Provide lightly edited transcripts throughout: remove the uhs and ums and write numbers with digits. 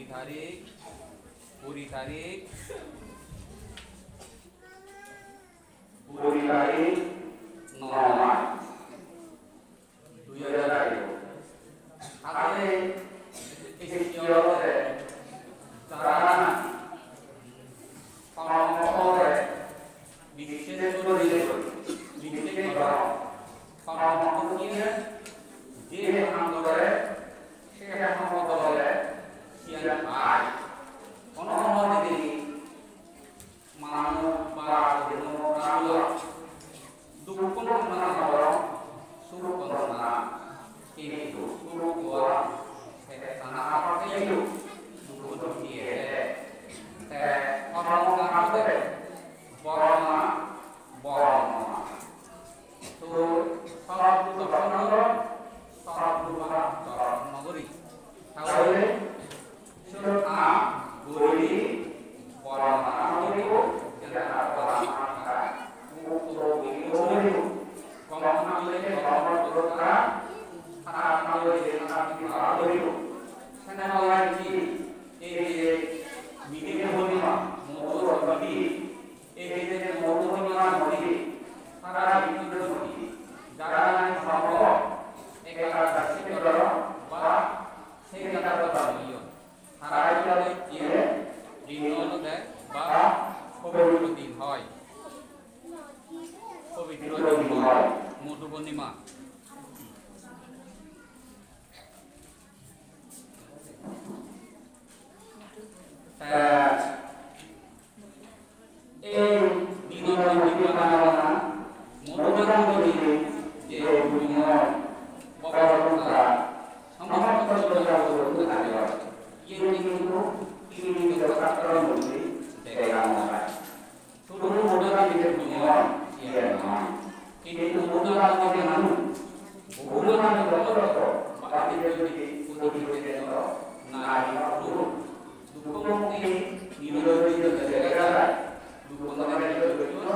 Puri tarik 9 2000 হাতে ইসিয়তে তারানা পামপরে বিশেষ করে লিখতে করা পামপকিয়ে যে আন্দোলনে সে আন্দোলনে সিয়ান আই অনুমতি মানব বা দেবরালো দুঃখন নামর সুরকনা কিন্তু সুরকোয়া সেনা আপাকেইও দুঃখ দিয়ে তে অননাতে বর্ণনা তো সবগুলো সনর সবগুলো নগরী তাহলে সুরকা গরি বর্ণনা নগরী যেটা বর্ণনা মুক্ত বিমোহনী কমনালে কমরদরা খারাপনালে খারাপি ভালোইও সেনাবাহিনী এই যে মিডিয়া হনিমা মধুরবি এই যে মধুরবনা নদী সারা বিদ্যুৎ নদী যারা সম্ভব একা দাসিকর বা সেই কথা বলিও সারা জলে দিয়ে দিন দেয় বা পবিত্র দিন হয় পবিত্র দিন হয় মধু পূর্ণিমা এই দিনের পূর্ণিমা মধুর দিনে যে বিময় ববরতা সমস্ত জগৎ থাকে ये কিন্তু তিনি দশাকরণ মধ্যে দেখানো হয় শুধু মধুরা দিনের বিময় ইয়ে নয় কিন্তু মধুরা দিনের মানুষ বহু নামে বলরত বাতিলের দিকে উদ্যোগীদের নারী পুরুষ দুঃখমুক্তি নিরোধিত জায়গায় দুঃখমুক্তি জন্য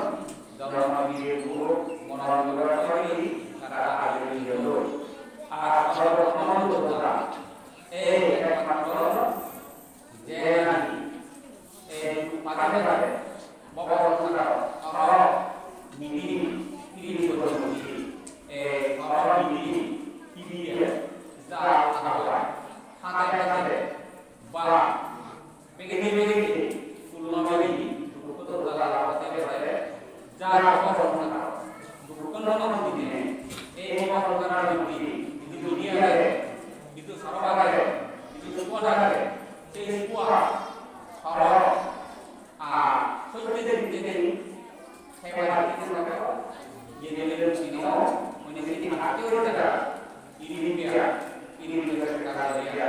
জনমাবিয়ে গুরু মনোরঞ্জন করি তারা আগে জন্য আর সর্বসমন্ততা এই একমাত্র যে নারী এই পাতাতে পারে ববরতা অর মিনি তিরিশ বছর এই অর মিনি তিরিশ যা আগা হাতে হাতে বা বেগে তুলনা বেগে দুঃখতো দ্বারা হতে পারে যা ববরতা দুঃখনন দিনে এই ববরতার দিনে দুনিয়াতে itu sarabagare itu suwadagare সেই কুয়া সর সত্যিদের দিনে সেবার দিনে থাকে জেনেলের চিনো মানে সেটি হাতে হতে যায় ইরিমিয়া টাকা দিয়া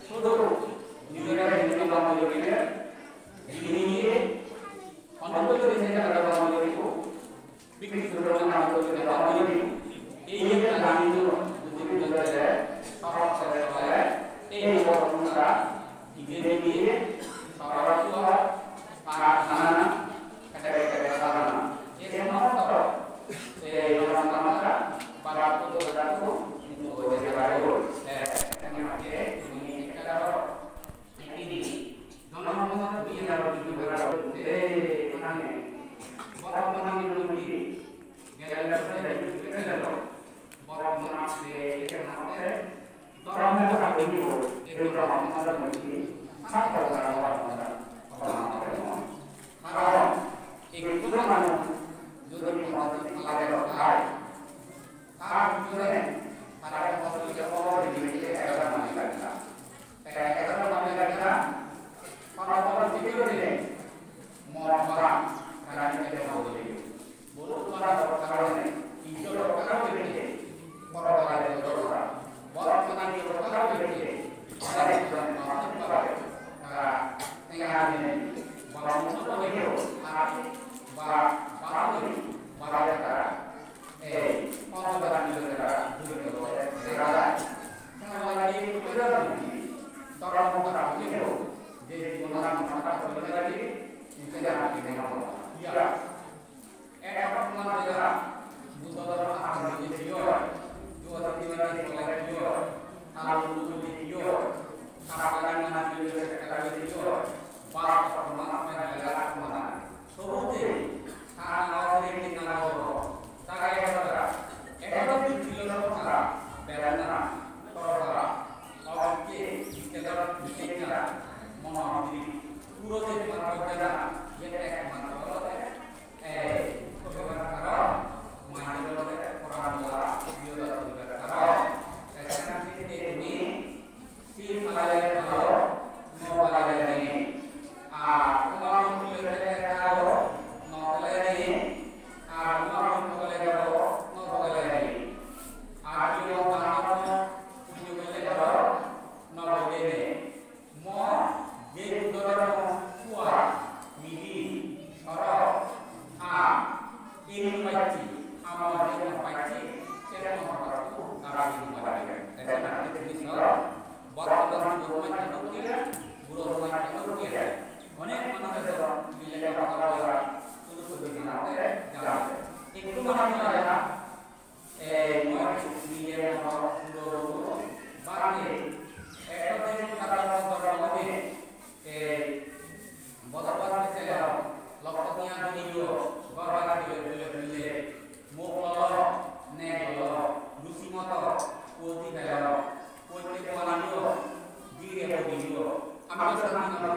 শুধু নিজেরা নিজের নাম বলে ইরিমিয়ে অনন্ত দিনে টাকা বলে দিব বিক্রি করে নাম বলে নাম বলে দিব এই একটা নাম জন্য যদি বলা যায় সরব করে বলে এই বর্ণনা ইগেরে দিয়ে সরবত্ব কারখানা কাটাকাটা সাধারণ এই সমস্ত এই রমজানটা বারাত দাদু কিন্তু হয়ে যাবে এখানে তুমি এটা ini জনগণের দিয়ে আর কিছু করা এই এখানে বর্তমান নিয়মটি গেলাতে গেল বর্তমান আছে এখানে ধর্মের সাথে এই রমজানের মধ্যে সাথে করা কারণ এই দুটো মানুষ যদি লাগে খায় তার ভিতরে তারা কথা বলে দিলে একটা মানুষ লাগে না একটা মানুষ লাগে না পরপর ভিডিও দিলে মরা কারণ এটা বলে বলো করা কারণে ভিডিও করা দিলে পরপর করা বর্তমানে করা দিলে আরে জন পাবে এখানে বরঞ্চ বলেও আর বা বাড়ি বাড়ায় তারা এই পরবর্তী নিয়োগেরা দুটো করে দেখা যায় তাহলে এই প্রয়োজন তরফ করা হলেও যে মনোরাম মাথা বলে লাগে এটা আপনি দেখা হবে ইয়া একটা প্রমাণ দেওয়া বুদ্ধর আশ্রমে দিও जो दिवाली को लगा दियो आलू को दियो सापागान ना दियो pas pertemuan adalah pertemuan. Soalnya karena sering kita ngobrol, saya kata, itu dijual orang, berana, orang, oke, kita bicara, mau di pura itu mana yang mana bagaimana mana orang luar dia kalau sekarang ini si malaya kalau mau malaya ini kalau kita kalau mau malaya ini mau malaya ini ada yang mana punya malaya mau malaya ini mau jadi orang kuat mili orang ini pasti amal yang pasti saya mau berlaku arah ini pada saya nanti bisa buat orang rumah guru rumah mana ada bila orang terus berjalan jalan itu mana ada mau dia mau guru bagi itu kata orang ini buat saya lokasinya video bawa video muklo neglo lusi moto kodi kalo kodi malano dire video ambil sana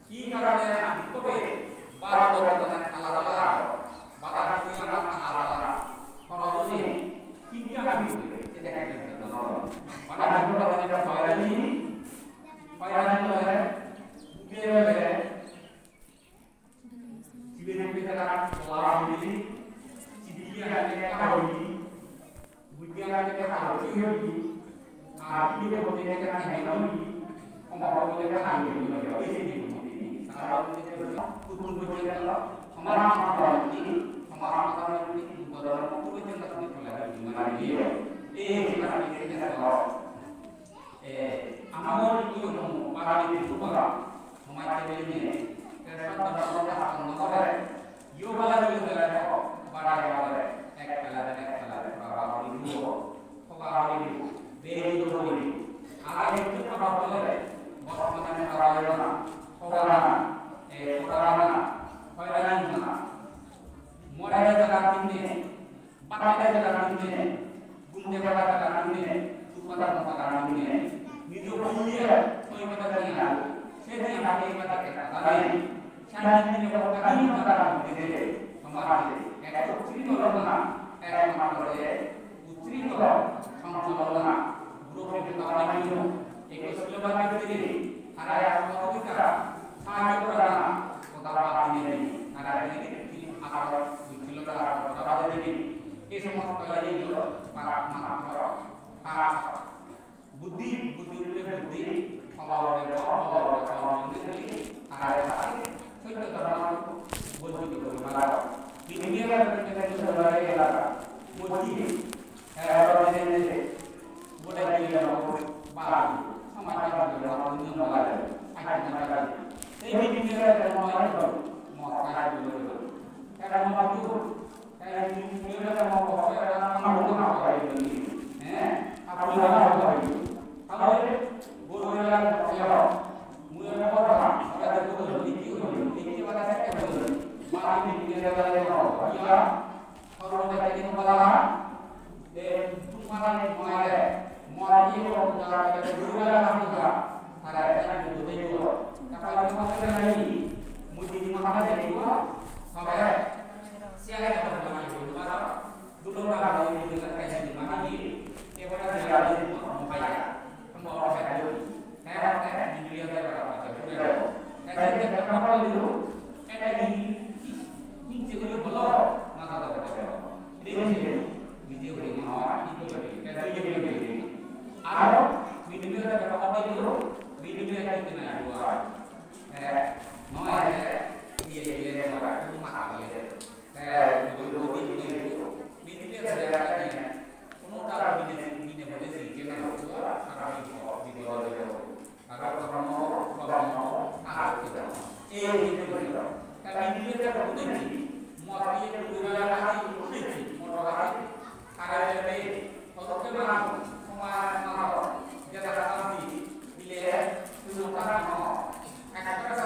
ki karena itu be baru dengan ala-ala bahkan punya ala-ala kalau ini kita habis tidak ada mana kita dengan file ini dia Sibuk kita selama ini, dia hanya tahu ini, bukan hanya tahu ini, dia boleh kita hanya ini, orang boleh tahu ini, ini. Sekarang kita kumpul kita, orang ini, dalam kumpul kita lagi di mana dia, kita tahu, amal itu orang itu bukan, macam ini. Yoga lagi berlaku, barang ek kalah, orang ini, beri dulu, ada itu apa boleh, bos mana orang, mulai jalan ini, pakai jalan ini, bunda jalan ini, supaya jalan ini, itu boleh, kita dengar, saya pakai kata Saya ini kalau kami mengatakan begini, kemarin, putri tolonglah, putri tolong, kamu tolonglah, guru kita lagi itu, ikut sebelum begini, ada yang mau kita, saya berada, kota Batu ini, ada ini, atau di kota Batu ini, ini semua sekali itu, para budi, kalau ini, ada kita termasuk budi bermalam. Ini kan kita sebagai elaka, budi, orang ini boleh dia mau bagi, sama macam orang ini malah, akan malah. Tapi ini kita mau kaji dulu. Kalau mau itu, kalau ini kita mau apa ini? Apa itu? Kalau ini boleh lah, mulai apa? Ada betul ini pada saya betul. Mari kita lihat ya. Kalau kita ini malah dan malah mulai itu kita berdua juga. Ada yang betul juga. Kalau kita lagi mesti dimakan jadi dua sampai siapa yang bermain dulu dulu kalau ini dengan kayak di mana ini kepada dia itu mau kaya mau kaya dulu. Saya di dunia saya tidak kapal itu, ini juga belum, maka tak ini video ini awak itu jadi, ada video ada kapal itu, video yang kita nak buat, dia orang rumah dulu video saya tanya, penuh taruh video boleh sih, kita nak buat, video agar orang mau ini juga. Kami ini kita berhenti, mau dia berguna lagi berhenti, mau lagi. Ada yang kalau kita mau, kita kami bila itu kan mau, akan kita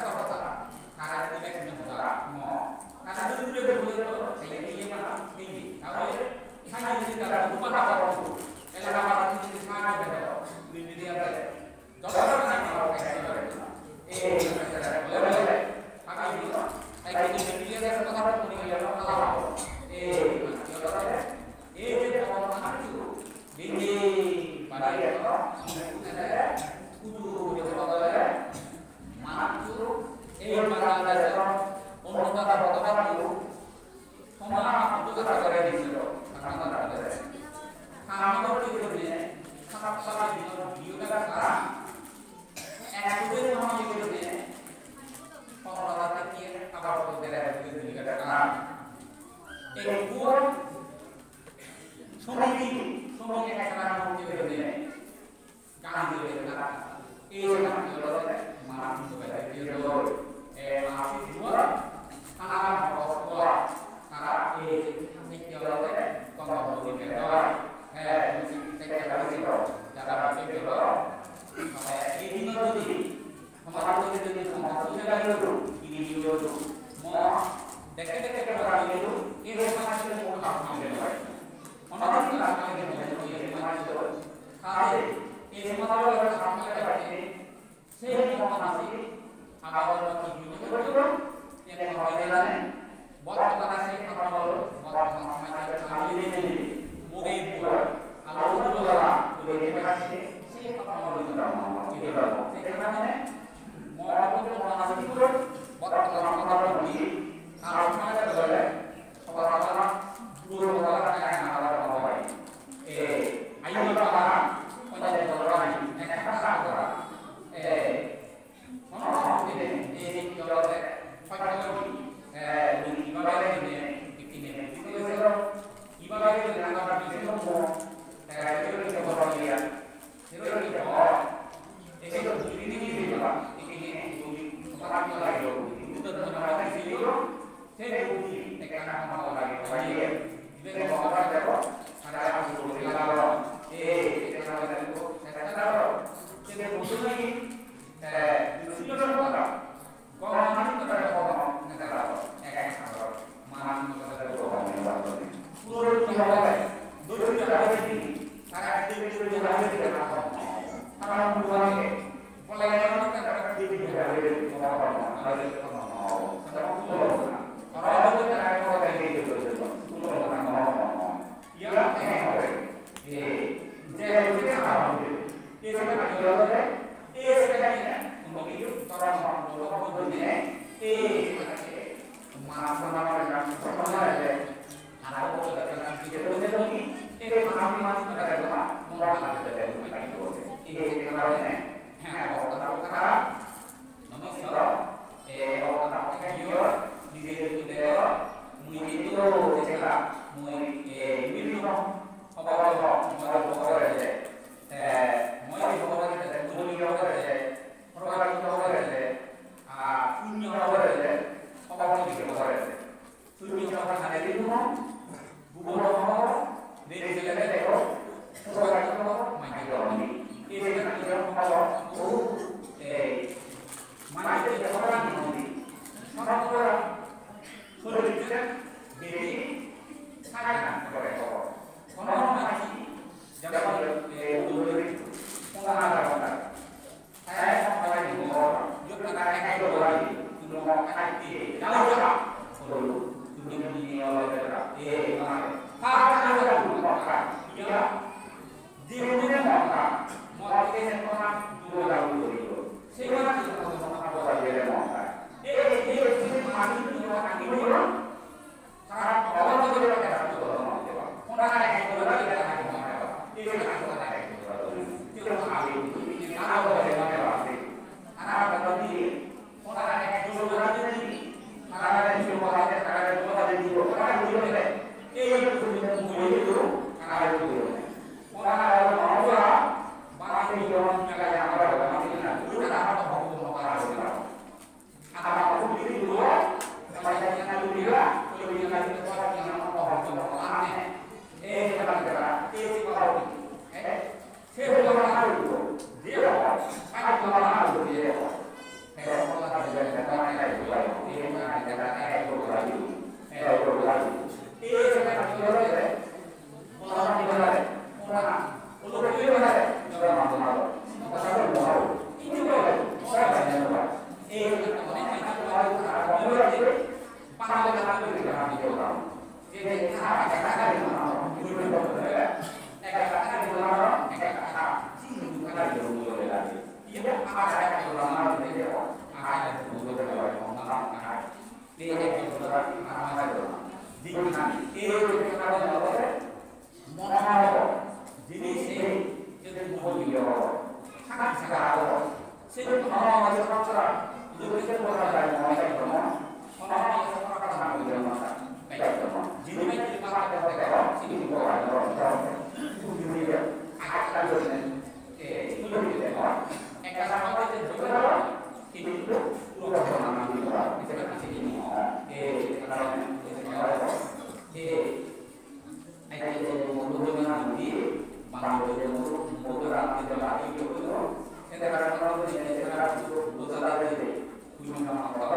punya motor,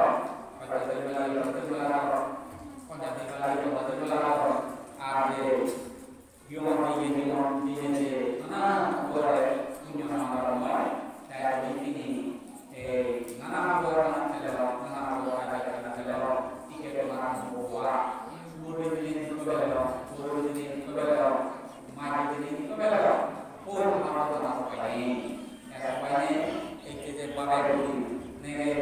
pada belajar pada belajar ada yang di mana boleh punya motor dari ini mana boleh ada tiket mana boleh boleh ini boleh ini maju ini pun apa ini apa ini kita pakai nih boleh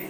itu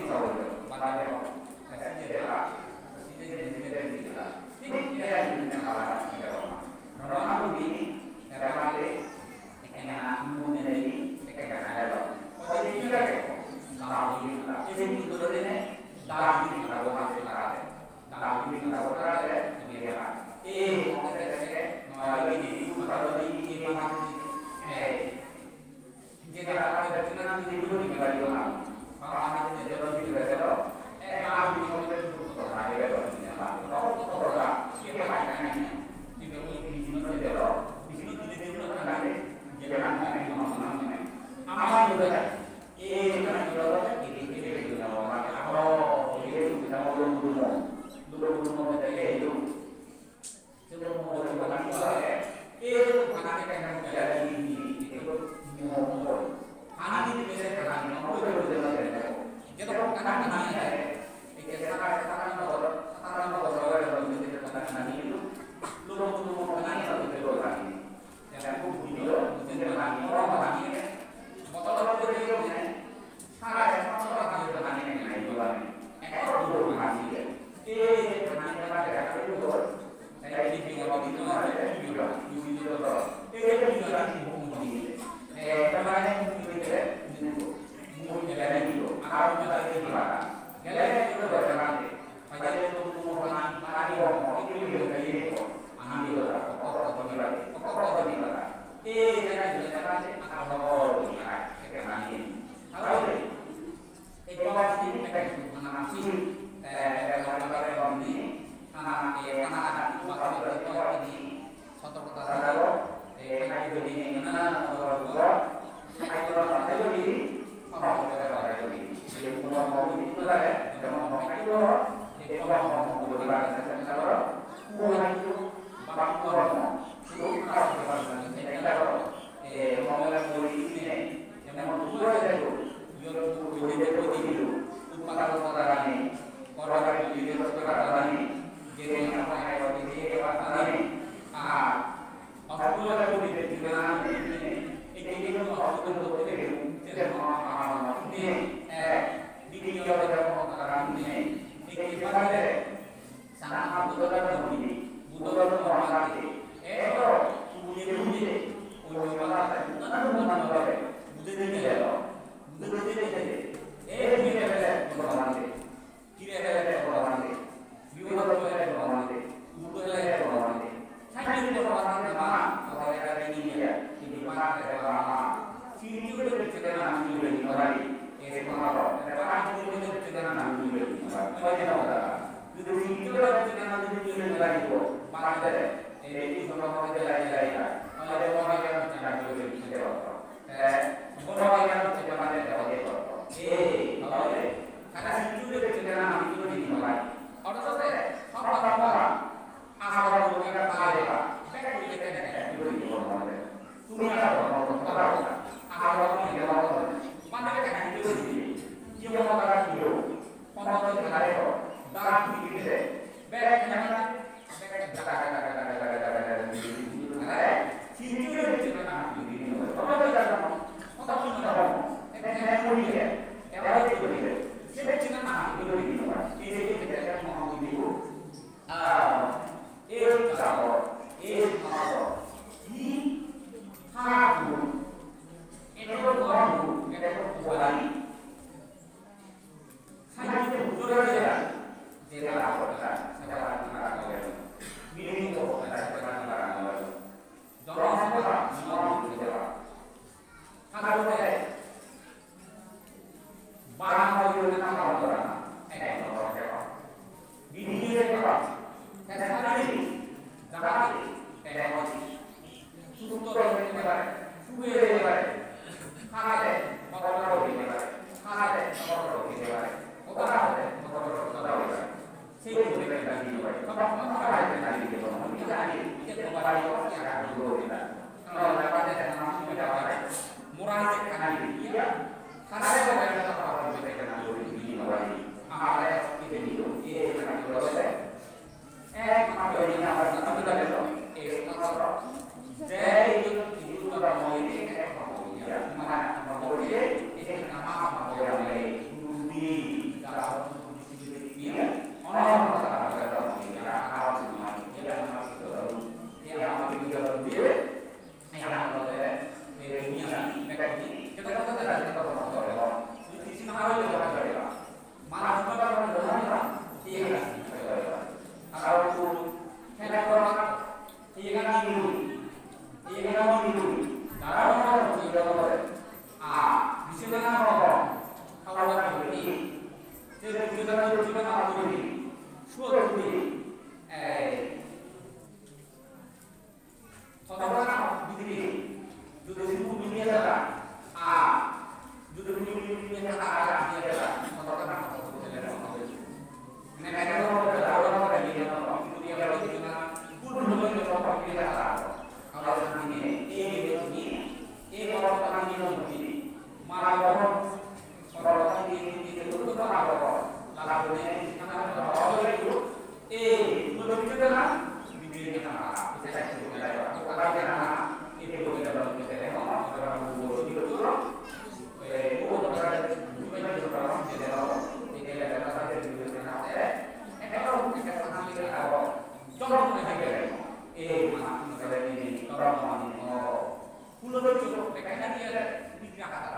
dia tidak kata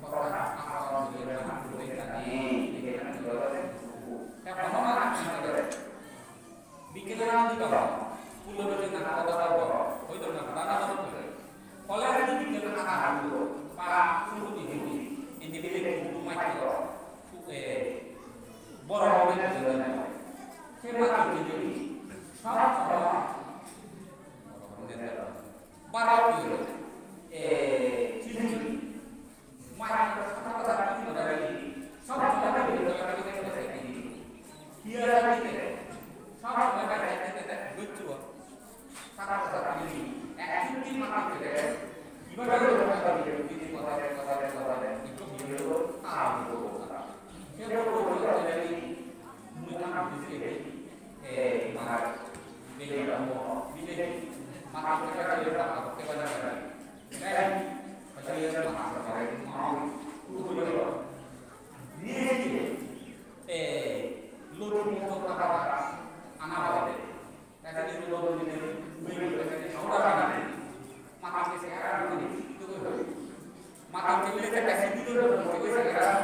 orang orang dia berbuat ini dia kan orang bikin orang juga pulau dengan kata-kata itu dengan kata-kata kalau ada di dalam kata itu pak suruh ini bilik rumah itu borong dengan siapa itu sama para itu sini macam kata-kata itu dari sama itu dari dia lagi sama mereka lucu kata-kata ini mungkin makan gitu gimana kalau ini kota-kota itu video tahu dia perlu dari mulai di sini mana dia mau bila makan mereka dia tak kepada mereka dan macam dia makan mereka mau itu dia lulu untuk kata-kata anak apa jadi lulu ini begini saudara makan sekarang itu makan kita kasih dulu kita sekarang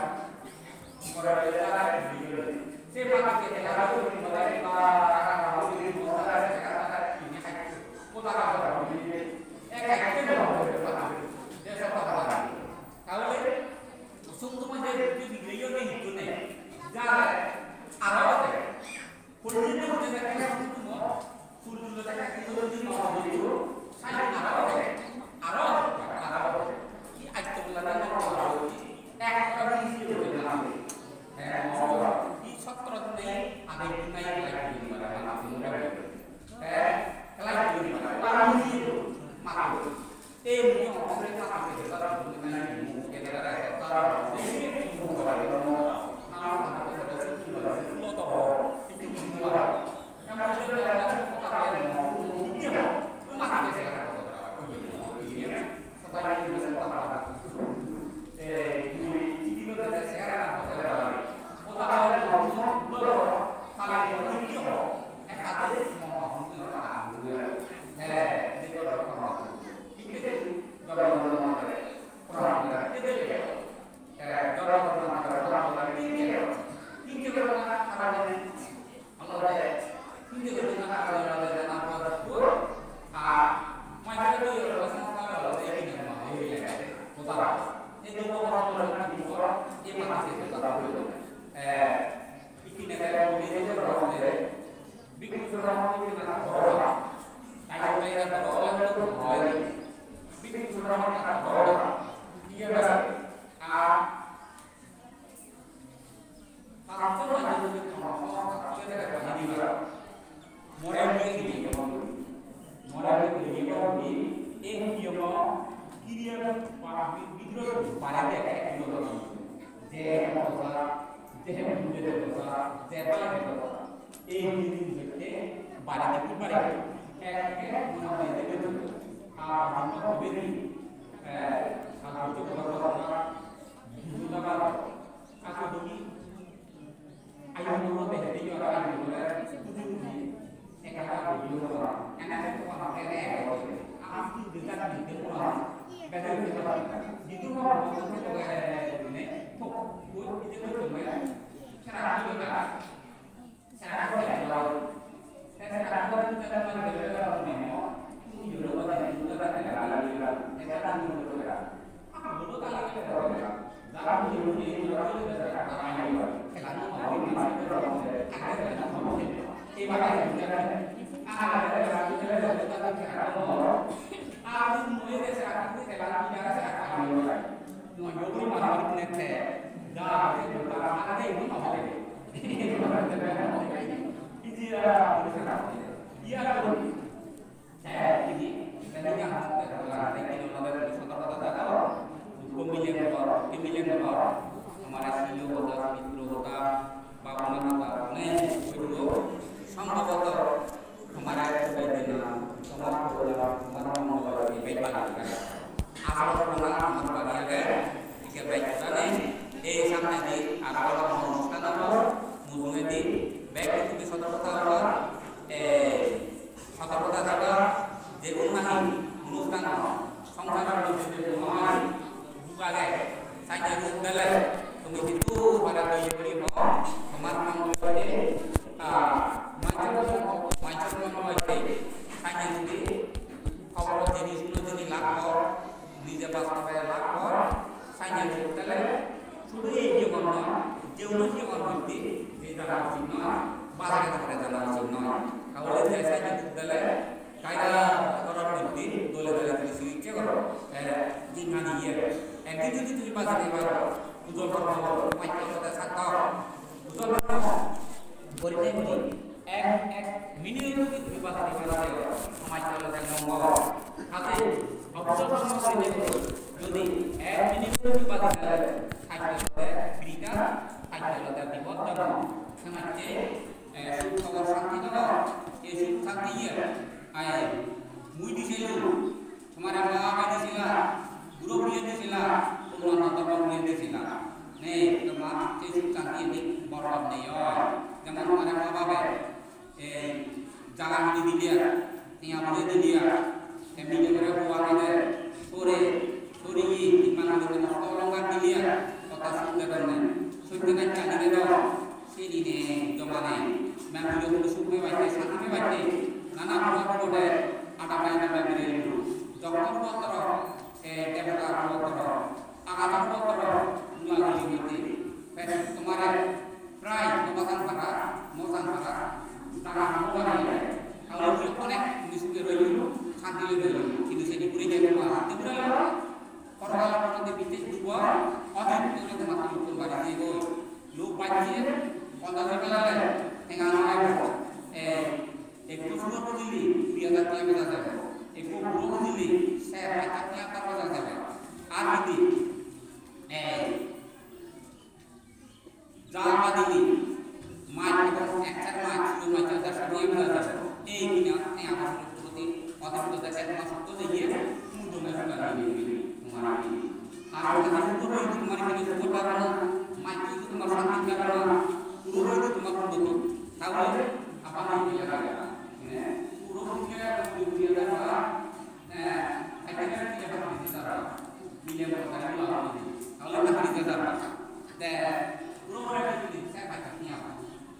modal kita saya makan kita lalu modal kita akan mau di modal sekarang ini kita akan ini kayak itu dia siapa kalau sungguh aja di video ini itu nih jangan apa kulitnya udah kayak semua sudah kayak itu mau itu saya apa ini aktor lagi mau orang itu dengan di sotron ini ada yang lagi di mana kelak di mana itu makhluk yang mereka pakai sekarang dengan kita ada ini Jadi, menurut anda, lagi beri ho kemarin mengulai macam mengulai hanya jadi kalau jenis jenis lakor di jabat sampai lakor hanya jadi sudah ini juga jauh juga berarti di dalam sini bahasa kita dalam sini kalau dia saja dalam kaida orang berarti boleh dalam sini cekor jingan dia entiti itu bahasa kita usul pertama macam kata satu usul pertama berarti ek minimum itu bahasa kita macam kata ngomong tapi usul pertama ini jadi ek minimum itu bahasa kita berita ada di bottom sengaja kalau sakti itu sakti ya mui di sini kemarin apa di sini guru dia di sini ulama teman di sini nih teman itu sakti ini bottom nih ya jangan kemarin apa jangan di dia tinggal di dia kami juga buat ada sore ini di mana kita tolongkan dia sudah cari dulu sini deh jomane memang juga suku baca satu baca nana buat deh ada banyak beri itu dokter dokter agar dokter lagi gitu kemarin pray mau para tangan kalau dia connect di suku dulu kantil dulu itu saya diberi jadi apa tidak orang di bisnis dua orang itu tempat itu pada itu lu pacir orang lain dengan apa ekor semua pilih biar tak bisa saja ekor burung pilih saya pacatnya apa saja arti jangan pilih macam ekor macam macam dasar dia belajar ini yang harus seperti orang itu dasar masuk tu saja mudah mudahan ini Aku kata guru itu kemarin kita sebut karena maju itu cuma santai karena guru itu cuma betul tahu apa itu ya guru punya kemudian apa akhirnya dia dapat bicara bila berkali lalu kalau tak bicara dan guru mereka itu saya bacanya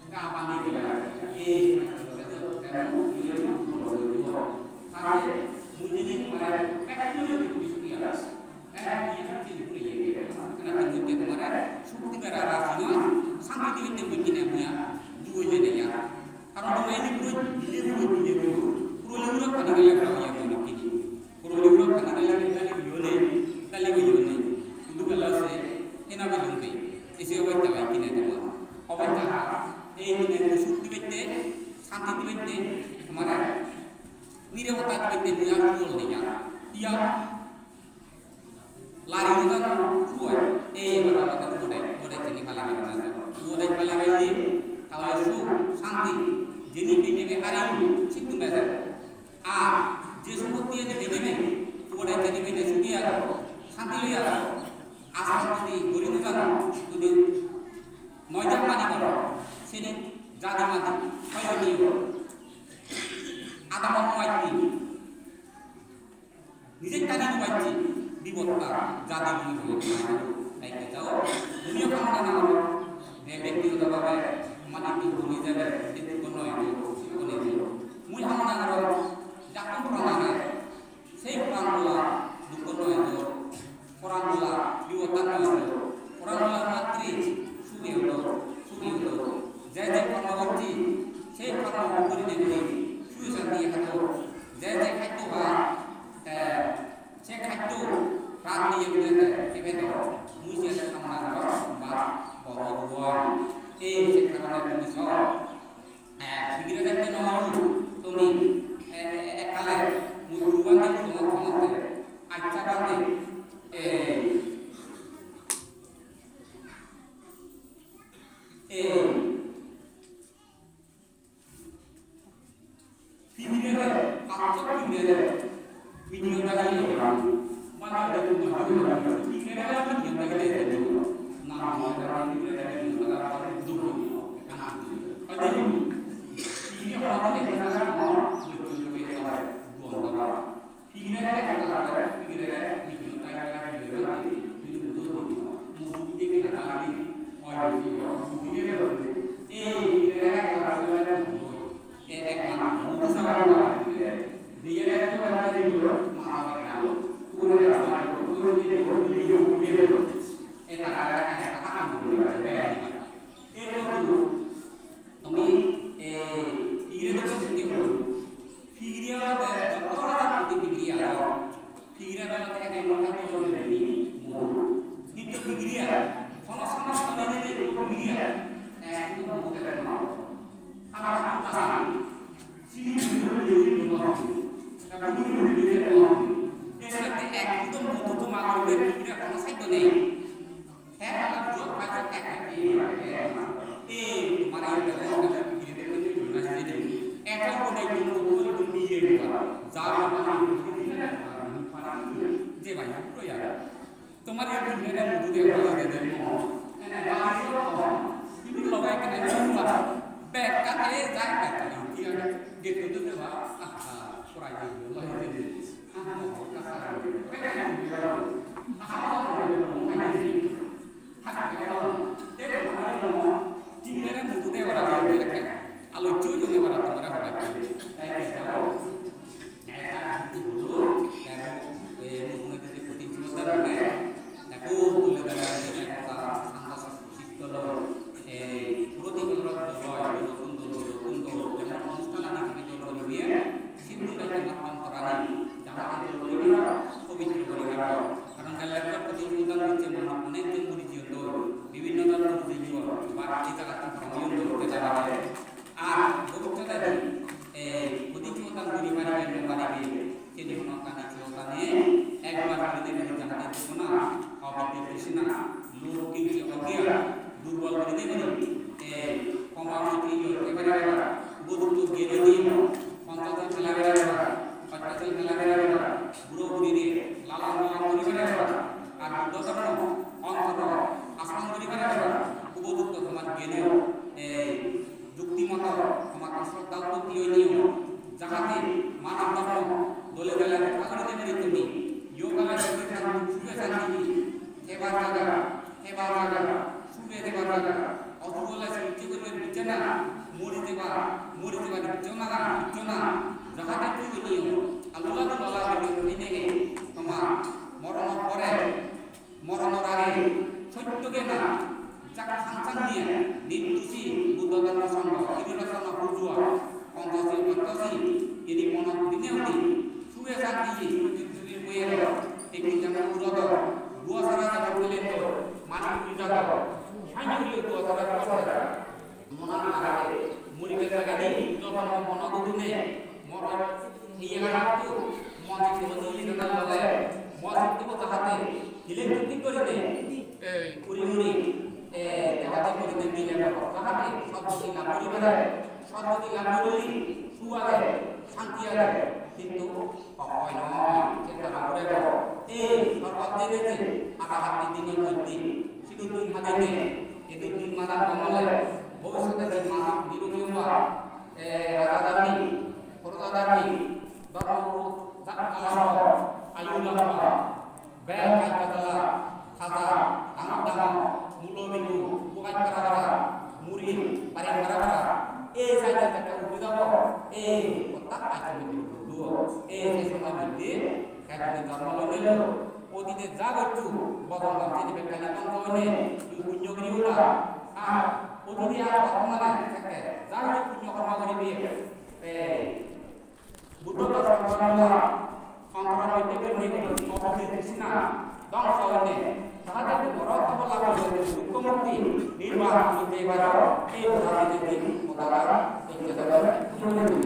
enggak apa nih dan dia tapi mungkin kemarin itu bisa dia kena tunjuk kemarin seperti negara Cina sampai di begini punya dua jadi ya karena dua ini dulu pada kalian yang begini pada kalian kali itu kalau saya kena berjumpa isi obat tak kini tu obat tak ini seperti bete sampai di bete kemarin ni dia otak bete punya dulu dia lari juga kuat berapa mudah ini paling lagi kalau su santi jadi begini hari situ betul jesu bukti ini begini mudah jadi begini sudia santi lihat asal di gurih juga tu mojak mani kalau sini jadi mati kayu dia ada mau mati নিজে টানি বাচ্চি বিপদটা জাতি মনে করে তাই যাও দুনিয়া কামনা না হবে ব্যক্তিগতভাবে মাটিতে ভুলে যাবে এতে কোনো বলে মুই কামনা করো যখন প্রাণ সেই প্রাণগুলা দুঃখ নয় প্রাণগুলা বিপদ নয় প্রাণগুলা মাতৃ সুখী হলো যে কর্ম করছি সেই কর্ম করে দেবে সুখ শান্তি হতো যে খাদ্য বা saya kacau rani yang benar kita mesti ada kemana bawa buang sekarang ada misal pikiran kita nomor tuni kalau musuhan itu semua acara nanti pikiran kacau pikiran video tadi mana ada rumah itu pikiran lagi yang tadi itu nama orang itu dari negara dulu kan ada ini orang yang benar mau betul betul buang pikiran kata pikiran itu kayak itu betul musuh dia kata lagi orang निर्वाह